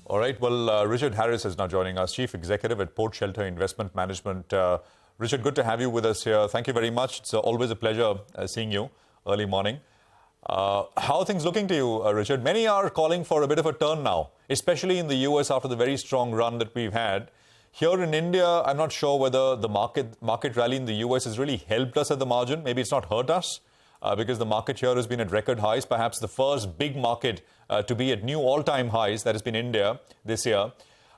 All right. Well, Richard Harris is now joining us, Chief Executive at Port Shelter Investment Management. Richard, good to have you with us here. Thank you very much. It's always a pleasure seeing you early morning. How are things looking to you, Richard? Many are calling for a bit of a turn now, especially in the US after the very strong run that we've had. Here in India, I'm not sure whether the market rally in the US has really helped us at the margin. Maybe it's not hurt us because the market here has been at record highs, perhaps the first big market to be at new all-time highs, that has been India this year.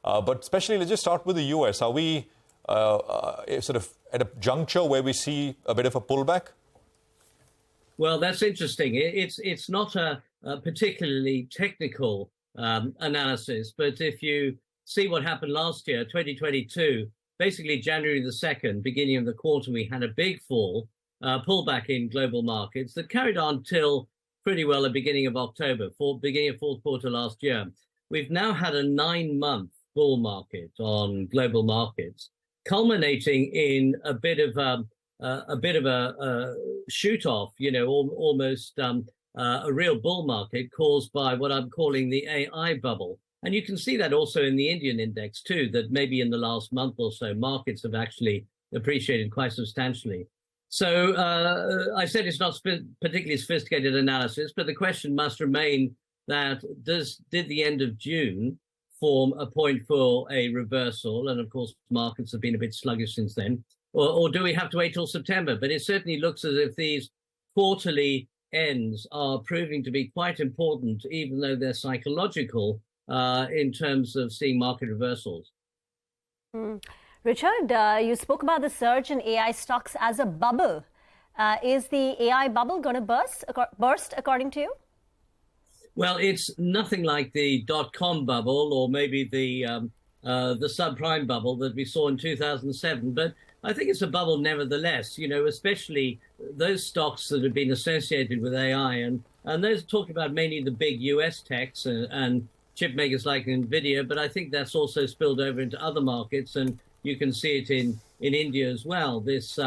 But especially, let's just start with the US. Are we sort of at a juncture where we see a bit of a pullback? Well, that's interesting. It's not a particularly technical analysis, but if you see what happened last year, 2022, basically January the 2nd, beginning of the quarter, we had a big pullback in global markets that carried on till pretty well the beginning of October, beginning of fourth quarter last year. We've now had a 9-month bull market on global markets, culminating in a bit of a shoot off, almost a real bull market caused by what I'm calling the AI bubble. And you can see that also in the Indian index too, that maybe in the last month or so, markets have actually appreciated quite substantially. So I said it's not particularly sophisticated analysis, but the question must remain that did the end of June form a point for a reversal? And of course, markets have been a bit sluggish since then. Or do we have to wait till September? But it certainly looks as if these quarterly ends are proving to be quite important, even though they're psychological in terms of seeing market reversals. Richard, you spoke about the surge in AI stocks as a bubble. Is the AI bubble going to burst according to you? Well, it's nothing like the dot-com bubble or maybe the subprime bubble that we saw in 2007, but I think it's a bubble nevertheless, especially those stocks that have been associated with AI. And those talking about mainly the big US techs and chip makers like NVIDIA, but I think that's also spilled over into other markets. And you can see it in India as well. This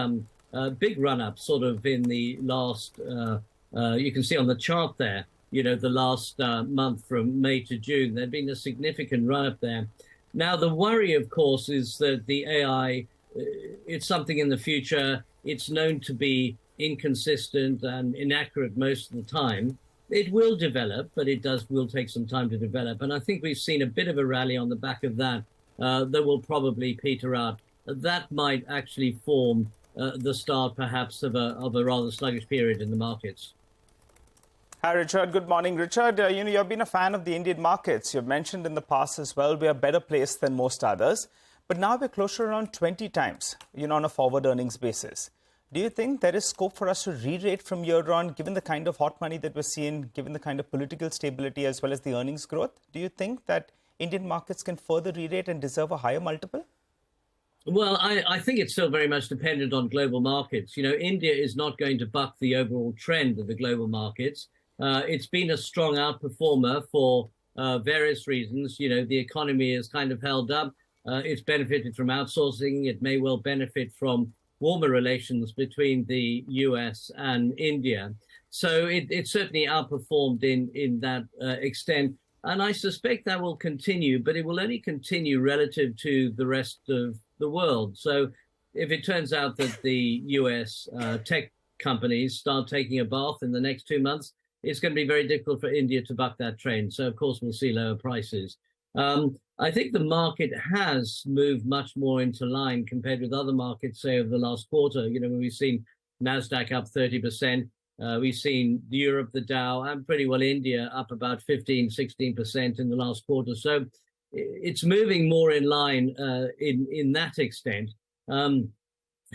big run-up sort of in the last, you can see on the chart there, the last month from May to June, there'd been a significant run-up there. Now, the worry, of course, is that the AI, it's something in the future. It's known to be inconsistent and inaccurate most of the time. It will develop, but will take some time to develop. And I think we've seen a bit of a rally on the back of that that will probably peter out. That might actually form the start, perhaps, of a rather sluggish period in the markets. Hi, Richard. Good morning, Richard. You've been a fan of the Indian markets. You've mentioned in the past as well, we are better placed than most others. But now we're closer around 20 times, on a forward earnings basis. Do you think there is scope for us to re-rate from year on, given the kind of hot money that we're seeing, given the kind of political stability as well as the earnings growth? Do you think that Indian markets can further re-rate and deserve a higher multiple? Well, I think it's still very much dependent on global markets. India is not going to buck the overall trend of the global markets. It's been a strong outperformer for various reasons. The economy is kind of held up. It's benefited from outsourcing. It may well benefit from warmer relations between the US and India. So it certainly outperformed in that extent. And I suspect that will continue, but it will only continue relative to the rest of the world. So if it turns out that the US tech companies start taking a bath in the next 2 months, it's going to be very difficult for India to buck that trend. So, of course, we'll see lower prices. I think the market has moved much more into line compared with other markets, say, over the last quarter. When we've seen NASDAQ up 30%, we've seen Europe, the Dow, and pretty well India up about 16% in the last quarter. So it's moving more in line in that extent. And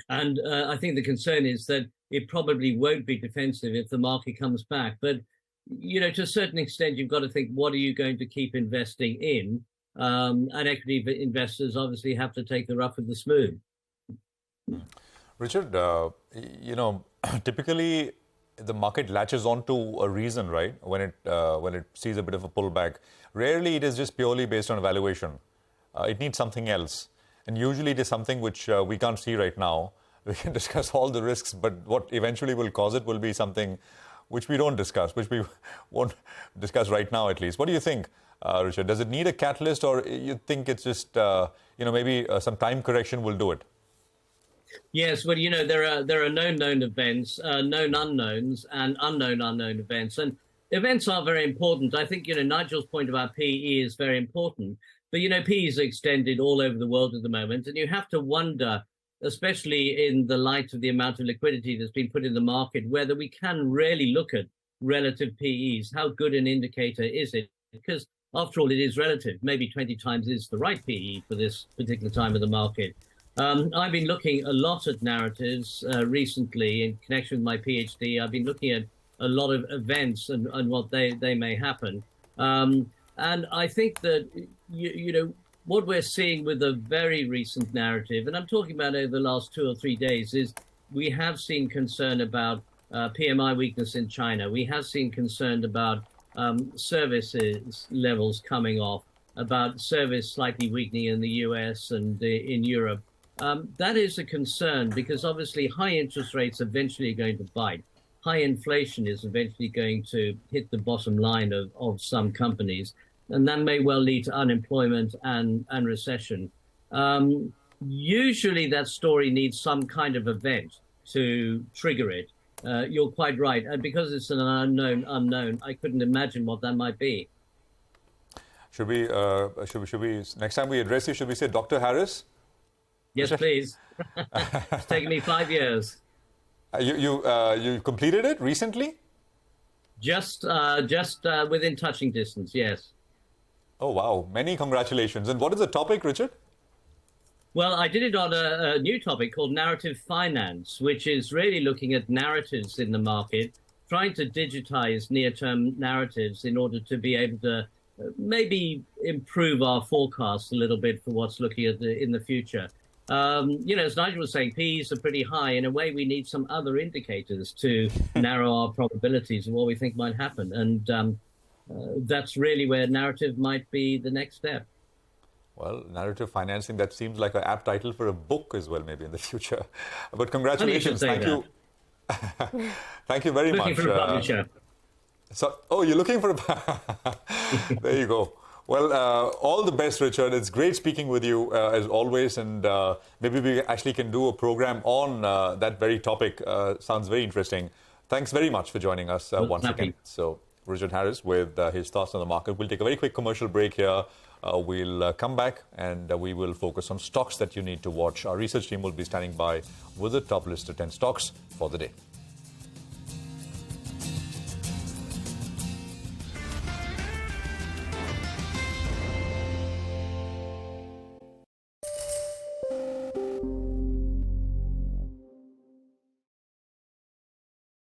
I think the concern is that it probably won't be defensive if the market comes back. But, to a certain extent, you've got to think, what are you going to keep investing in? And equity investors obviously have to take the rough with the smooth. Richard, typically the market latches onto a reason, right? When it sees a bit of a pullback. Rarely it is just purely based on valuation. It needs something else. And usually it is something which we can't see right now. We can discuss all the risks, but what eventually will cause it will be something which we don't discuss, which we won't discuss right now at least. What do you think? Richard? Does it need a catalyst, or you think it's just, maybe some time correction will do it? Yes, well, there are known events, known unknowns, and unknown events. And events are very important. I think, Nigel's point about PE is very important. But, PE is extended all over the world at the moment. And you have to wonder, especially in the light of the amount of liquidity that's been put in the market, whether we can really look at relative PEs. How good an indicator is it? Because after all, it is relative. Maybe 20 times is the right PE for this particular time of the market. I've been looking a lot at narratives recently in connection with my PhD. I've been looking at a lot of events and what they may happen. And I think that, what we're seeing with a very recent narrative, and I'm talking about over the last 2 or 3 days, is we have seen concern about PMI weakness in China. We have seen concern about services levels coming off, about service slightly weakening in the US and in Europe. That is a concern because obviously high interest rates eventually are going to bite. High inflation is eventually going to hit the bottom line of some companies, and that may well lead to unemployment and recession. Usually that story needs some kind of event to trigger it. You're quite right. And because it's an unknown, I couldn't imagine what that might be. Should we next time we address you, should we say Dr. Harris? Yes, please. It's taken me 5 years. You completed it recently? Just within touching distance, yes. Oh, wow. Many congratulations. And what is the topic, Richard? Well, I did it on a new topic called narrative finance, which is really looking at narratives in the market, trying to digitize near-term narratives in order to be able to maybe improve our forecasts a little bit for what's looking at in the future. As Nigel was saying, PEs are pretty high. In a way, we need some other indicators to narrow our probabilities of what we think might happen. And that's really where narrative might be the next step. Well, narrative financing, that seems like an apt title for a book as well, maybe in the future. But congratulations. Thank you. Thank you very much. Looking for a publisher. You're looking for a... There you go. Well, all the best, Richard. It's great speaking with you, as always. And maybe we actually can do a program on that very topic. Sounds very interesting. Thanks very much for joining us once again. So, Richard Harris with his thoughts on the market. We'll take a very quick commercial break here. We'll come back and we will focus on stocks that you need to watch. Our research team will be standing by with the top list of 10 stocks for the day.